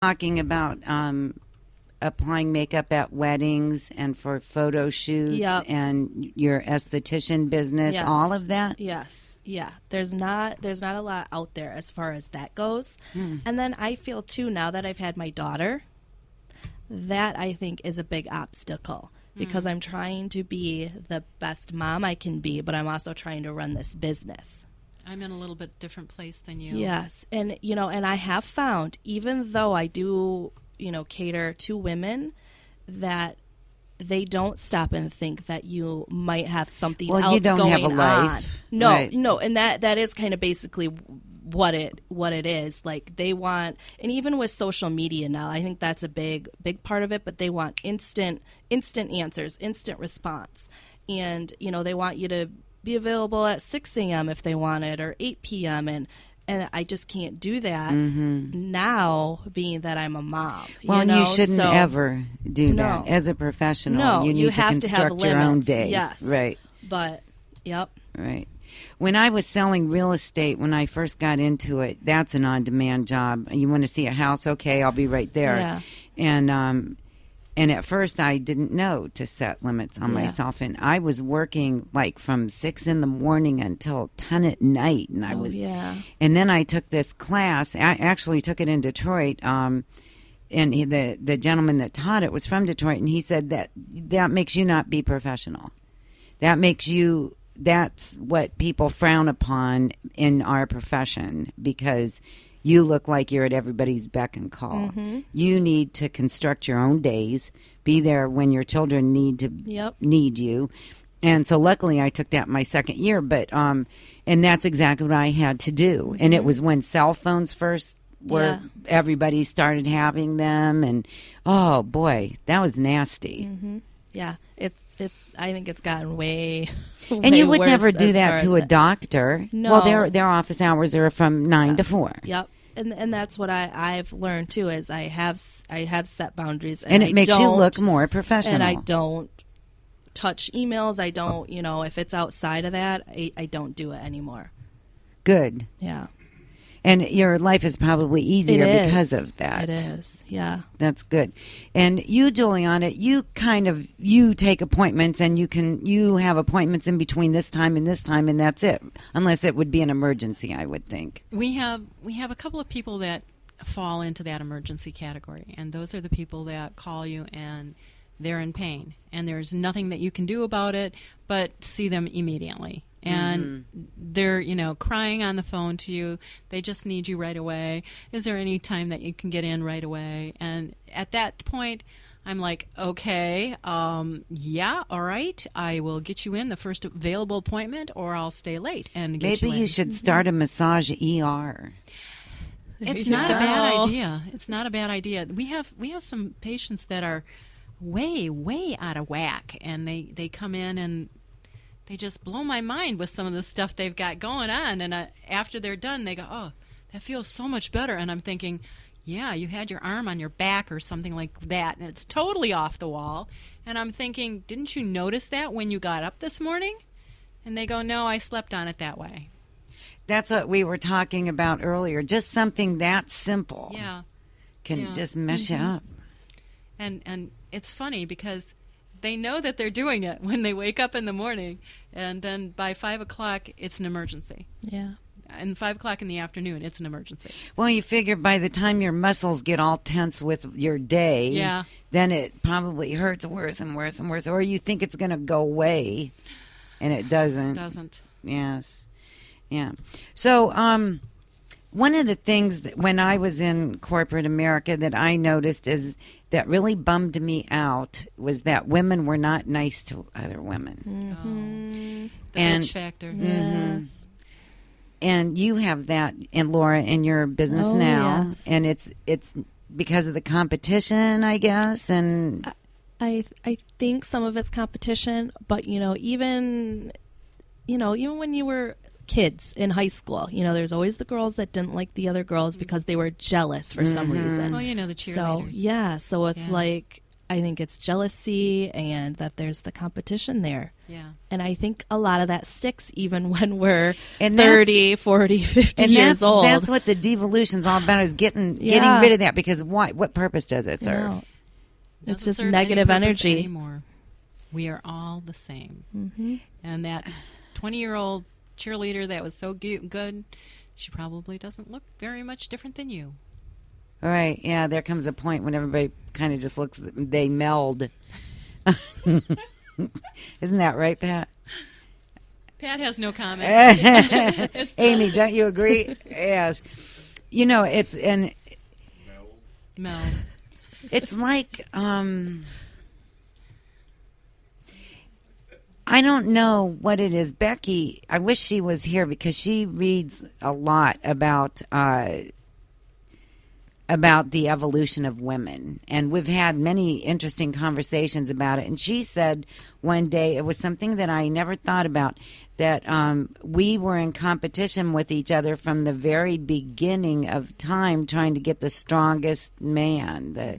talking about applying makeup at weddings and for photo shoots Yep. and your esthetician business, Yes. all of that? Yes. Yeah. There's not a lot out there as far as that goes. And then I feel too, now that I've had my daughter, that I think is a big obstacle because I'm trying to be the best mom I can be, but I'm also trying to run this business. I'm in a little bit different place than you. Yes. And, and I have found, even though I do, cater to women, that they don't stop and think that you might have something else you don't going have a life. on. No, Right. no. And that is kind of basically what it is. Like, they want, and even with social media now, I think that's a big part of it, but they want instant answers, instant response. And, they want you to be available at 6 a.m. if they want it, or 8 p.m. And I just can't do that now, being that I'm a mom. Well, you shouldn't ever do No. that as a professional. No, you need you to have to have construct your own limits. days. Yes. Right. But, yep. Right. When I was selling real estate, when I first got into it, that's an on-demand job. You want to see a house? Okay, I'll be right there. Yeah. And at first, I didn't know to set limits on myself, and I was working like from 6 in the morning until 10 at night, and And then I took this class. I actually took it in Detroit. And the gentleman that taught it was from Detroit, and he said that makes you not be professional. That's what people frown upon in our profession, because you look like you're at everybody's beck and call. You need to construct your own days, be there when your children need you. And so luckily I took that my second year, but and that's exactly what I had to do. And it was when cell phones first everybody started having them, and oh boy, that was nasty. Yeah, I think it's gotten way. And you would worse never do as far that to as a doctor. No. Well, their office hours are from 9 to 4. Yep, and that's what I've learned too. Is I have set boundaries, and it makes you look more professional. And I don't touch emails. I don't, if it's outside of that, I don't do it anymore. Good. Yeah. And your life is probably easier because of that. It is, yeah. That's good. And you, Juliana, you take appointments, and you have appointments in between this time, and that's it. Unless it would be an emergency, I would think. We have a couple of people that fall into that emergency category, and those are the people that call you and they're in pain, and there's nothing that you can do about it but see them immediately. And they're, crying on the phone to you. They just need you right away. Is there any time that you can get in right away? And at that point, I'm like, okay, yeah, all right. I will get you in the first available appointment, or I'll stay late and get you in. Maybe you should start a massage ER. It's not a bad idea. It's not a bad idea. We have some patients that are way, way out of whack, and they come in and they just blow my mind with some of the stuff they've got going on. And after they're done, they go, oh, that feels so much better. And I'm thinking, yeah, you had your arm on your back or something like that, and it's totally off the wall. And I'm thinking, didn't you notice that when you got up this morning? And they go, no, I slept on it that way. That's what we were talking about earlier. Just something that simple can just mess you up. And it's funny because they know that they're doing it when they wake up in the morning, and then by 5 o'clock, it's an emergency. Yeah. And 5 o'clock in the afternoon, it's an emergency. Well, you figure by the time your muscles get all tense with your day, then it probably hurts worse and worse and worse, or you think it's going to go away, and it doesn't. It doesn't. Yes. Yeah. So, one of the things that when I was in corporate America that I noticed is that really bummed me out was that women were not nice to other women. The bitch factor. Yes. And you have that, and Laura, in your business now, and it's because of the competition, I guess. And I think some of it's competition, but even when you were kids in high school, there's always the girls that didn't like the other girls because they were jealous for some reason. Well, the cheerleaders. So it's like I think it's jealousy and that there's the competition there. Yeah. And I think a lot of that sticks even when we're And 30, 40, 50 years old. That's what the devolution's all about, is getting rid of that, because what purpose does it serve? No. It's Doesn't just serve negative any purpose energy. anymore. We are all the same. Mm-hmm. And that 20-year-old cheerleader that was so good, she probably doesn't look very much different than you. All right, yeah, there comes a point when everybody kind of just looks, they meld. Isn't that right, Pat? Pat has no comment. Amy, don't you agree? Yes. You know, it's Mel. It's like, I don't know what it is. Becky, I wish she was here because she reads a lot about the evolution of women. And we've had many interesting conversations about it. And she said one day, it was something that I never thought about, that we were in competition with each other from the very beginning of time, trying to get the strongest man, the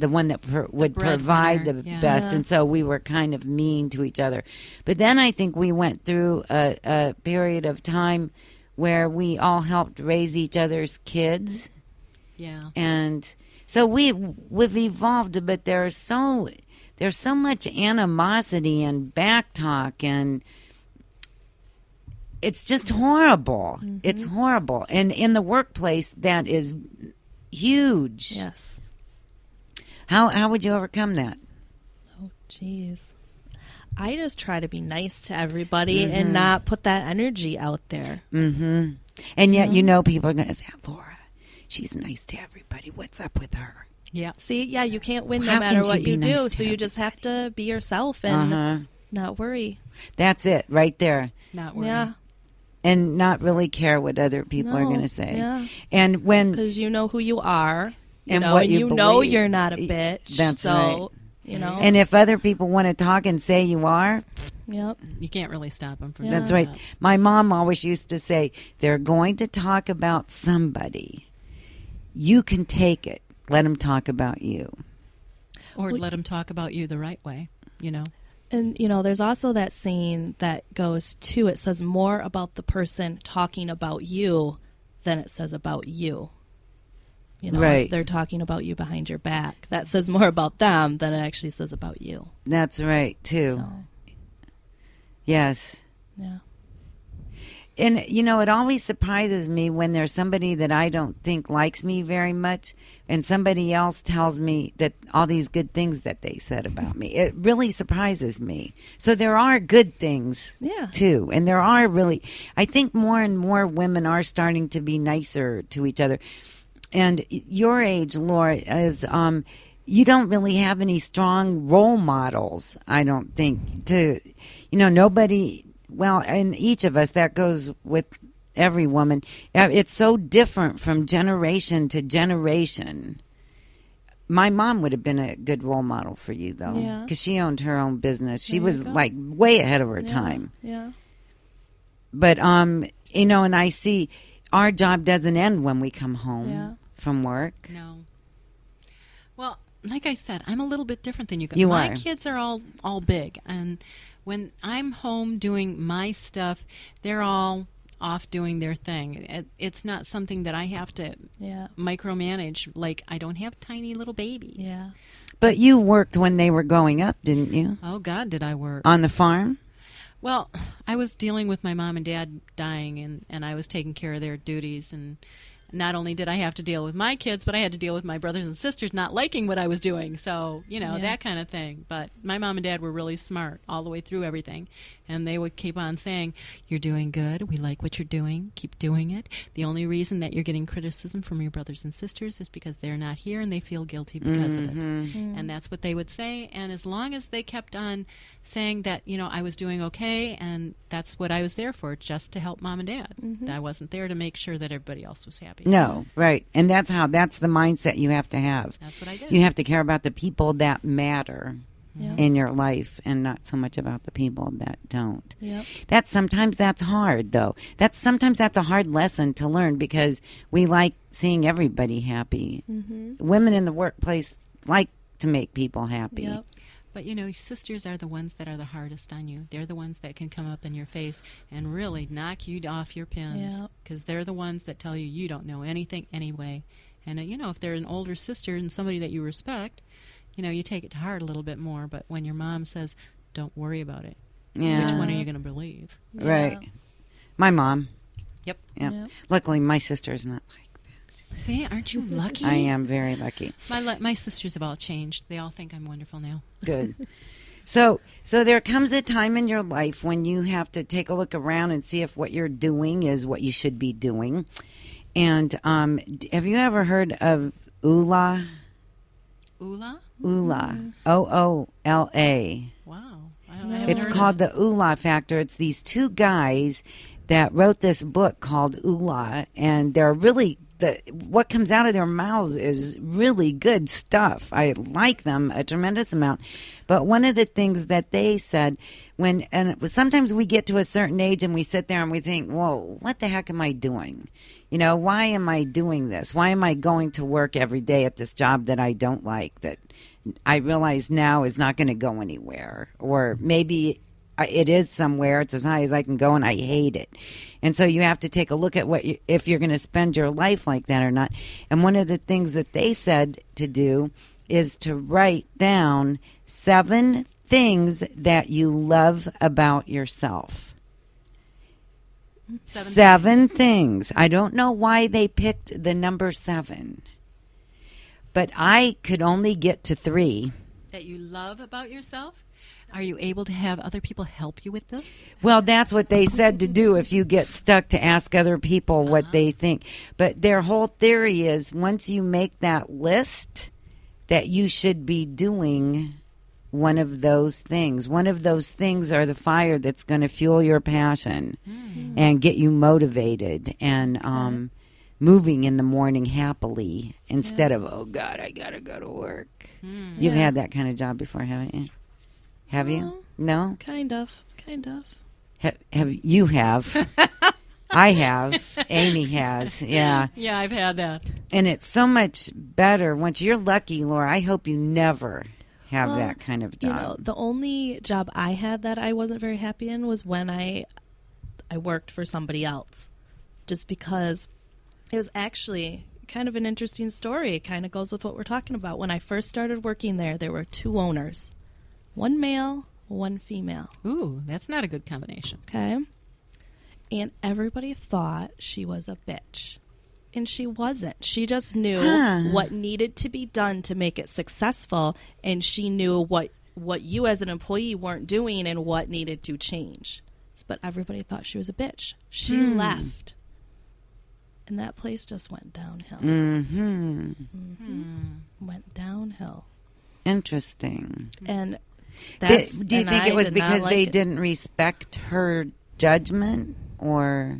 one that would provide the best. Yeah. And so we were kind of mean to each other. But then I think we went through a period of time where we all helped raise each other's kids. Yeah. And so we've evolved, but there's so much animosity and backtalk, and it's just horrible. Mm-hmm. It's horrible. And in the workplace, that is huge. Yes. How would you overcome that? Oh, jeez. I just try to be nice to everybody and not put that energy out there. Mm-hmm. And yet, people are going to say, Laura, she's nice to everybody. What's up with her? Yeah. See, you can't win How no matter can she what you be do. nice to So you just have to be yourself and not worry. That's it right there. Not worry. Yeah. And not really care what other people are going to say. Yeah. And because you know who you are, and what you know you're not a bitch. That's right. And if other people want to talk and say you are, yep, you can't really stop them from That's doing right. that. My mom always used to say, they're going to talk about somebody. You can take it. Let them talk about you. Or let them talk about you the right way, And, there's also that saying that goes to, it says more about the person talking about you than it says about you. Right. If they're talking about you behind your back, that says more about them than it actually says about you. That's right, too. So, yes. yeah. And, it always surprises me when there's somebody that I don't think likes me very much, and somebody else tells me that all these good things that they said about me. It really surprises me. So there are good things, too. And there are I think more and more women are starting to be nicer to each other. And your age, Laura, is you don't really have any strong role models, I don't think, nobody. Well, and each of us, that goes with every woman. It's so different from generation to generation. My mom would have been a good role model for you, though, because she owned her own business. She was way ahead of her time. Yeah. But and I see our job doesn't end when we come home from work. No. Well, like I said, I'm a little bit different than you guys. You My are. kids are all big, and when I'm home doing my stuff, they're all off doing their thing. It's not something that I have to micromanage. Like, I don't have tiny little babies. Yeah. But you worked when they were growing up, didn't you? Oh, God, did I work. On the farm? Well, I was dealing with my mom and dad dying, and I was taking care of their duties, and not only did I have to deal with my kids, but I had to deal with my brothers and sisters not liking what I was doing. So, that kind of thing. But my mom and dad were really smart all the way through everything. And they would keep on saying, you're doing good. We like what you're doing. Keep doing it. The only reason that you're getting criticism from your brothers and sisters is because they're not here and they feel guilty because of it. Mm-hmm. And that's what they would say. And as long as they kept on saying that, I was doing okay, and that's what I was there for, just to help mom and dad. Mm-hmm. I wasn't there to make sure that everybody else was happy. No, right. And that's the mindset you have to have. That's what I did. You have to care about the people that matter in your life and not so much about the people that don't. Yep. Sometimes that's hard, though. Sometimes that's a hard lesson to learn because we like seeing everybody happy. Mm-hmm. Women in the workplace like to make people happy. Yep. But, you know, sisters are the ones that are the hardest on you. They're the ones that can come up in your face and really knock you off your pins. Yep. Because they're the ones that tell you you don't know anything anyway. And, you know, if they're an older sister and somebody that you respect, you know, you take it to heart a little bit more. But when your mom says, don't worry about it, Yeah. which one are you going to believe? Yeah. Right. My mom. Yep. Yeah. Yep. Luckily, my sister's not like See, aren't you lucky? I am very lucky. My sisters have all changed. They all think I'm wonderful now. Good. So there comes a time in your life when you have to take a look around and see if what you're doing is what you should be doing. And have you ever heard of OOLA? Oola? OOLA. OOLA. Wow. It's called the OOLA Factor. It's these two guys that wrote this book called OOLA, and they're really what comes out of their mouths is really good stuff. I like them a tremendous amount. But one of the things that they said sometimes we get to a certain age and we sit there and we think, whoa, what the heck am I doing? You know, why am I doing this? Why am I going to work every day at this job that I don't like, that I realize now is not going to go anywhere? Or maybe it is somewhere, it's as high as I can go, and I hate it. And so you have to take a look at if you're going to spend your life like that or not. And one of the things that they said to do is to write down 7 things that you love about yourself. 7 things. I don't know why they picked the number 7, but I could only get to 3. That you love about yourself? Are you able to have other people help you with this? Well, that's what they said to do if you get stuck, to ask other people what they think. But their whole theory is once you make that list, that you should be doing one of those things. One of those things are the fire that's going to fuel your passion and get you motivated and moving in the morning happily instead of, oh, God, I got to go to work. You've had that kind of job before, haven't you? Have you? No? Kind of. You have. I have. Amy has. Yeah. Yeah, I've had that. And it's so much better once you're lucky, Laura. I hope you never have that kind of job. You know, the only job I had that I wasn't very happy in was when I worked for somebody else. Just because it was actually kind of an interesting story. It kind of goes with what we're talking about. When I first started working there were 2 owners. 1 male, 1 female. Ooh, that's not a good combination. Okay. And everybody thought she was a bitch. And she wasn't. She just knew what needed to be done to make it successful. And she knew what you as an employee weren't doing and what needed to change. But everybody thought she was a bitch. She left. And that place just went downhill. Went downhill. Interesting. And do you think it was because they didn't respect her judgment, or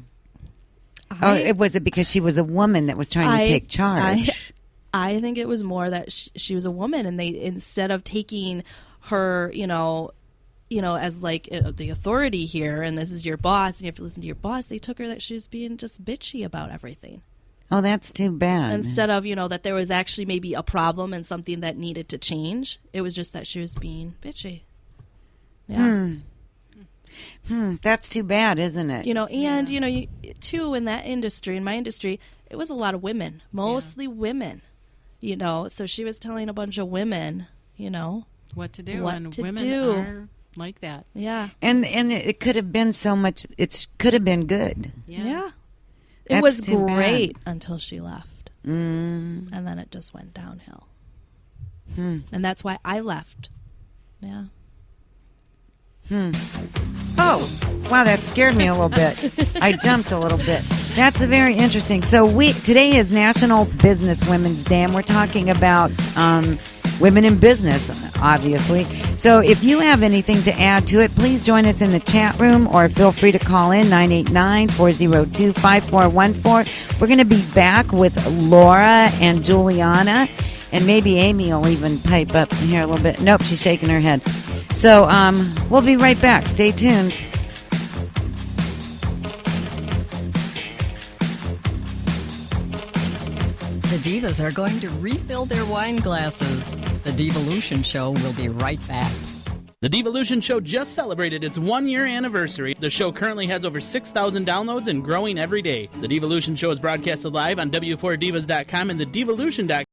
was it because she was a woman that was trying to take charge? I think it was more that she was a woman, and they, instead of taking her, as like the authority here, and this is your boss, and you have to listen to your boss, they took her that she was being just bitchy about everything. Oh, that's too bad. Instead of, that there was actually maybe a problem and something that needed to change, it was just that she was being bitchy. Yeah. That's too bad, isn't it? And, too, in that industry, in my industry, it was a lot of women, mostly women, so she was telling a bunch of women, what to do. What to women do. are like that. Yeah. And it could have been so much, it could have been good. Yeah. That's it was too great bad. until she left. And then it just went downhill. And that's why I left. Yeah. Oh, wow, that scared me a little bit. I jumped a little bit. That's very interesting. So today is National Business Women's Day, and we're talking about women in business, obviously. So if you have anything to add to it, please join us in the chat room or feel free to call in 989-402-5414. We're going to be back with Laura and Juliana, and maybe Amy will even pipe up in here a little bit. Nope, she's shaking her head. So we'll be right back. Stay tuned. The divas are going to refill their wine glasses. The Divalution Show will be right back. The Divalution Show just celebrated its 1-year anniversary. The show currently has over 6,000 downloads and growing every day. The Divalution Show is broadcasted live on W4Divas.com and the Divalution.com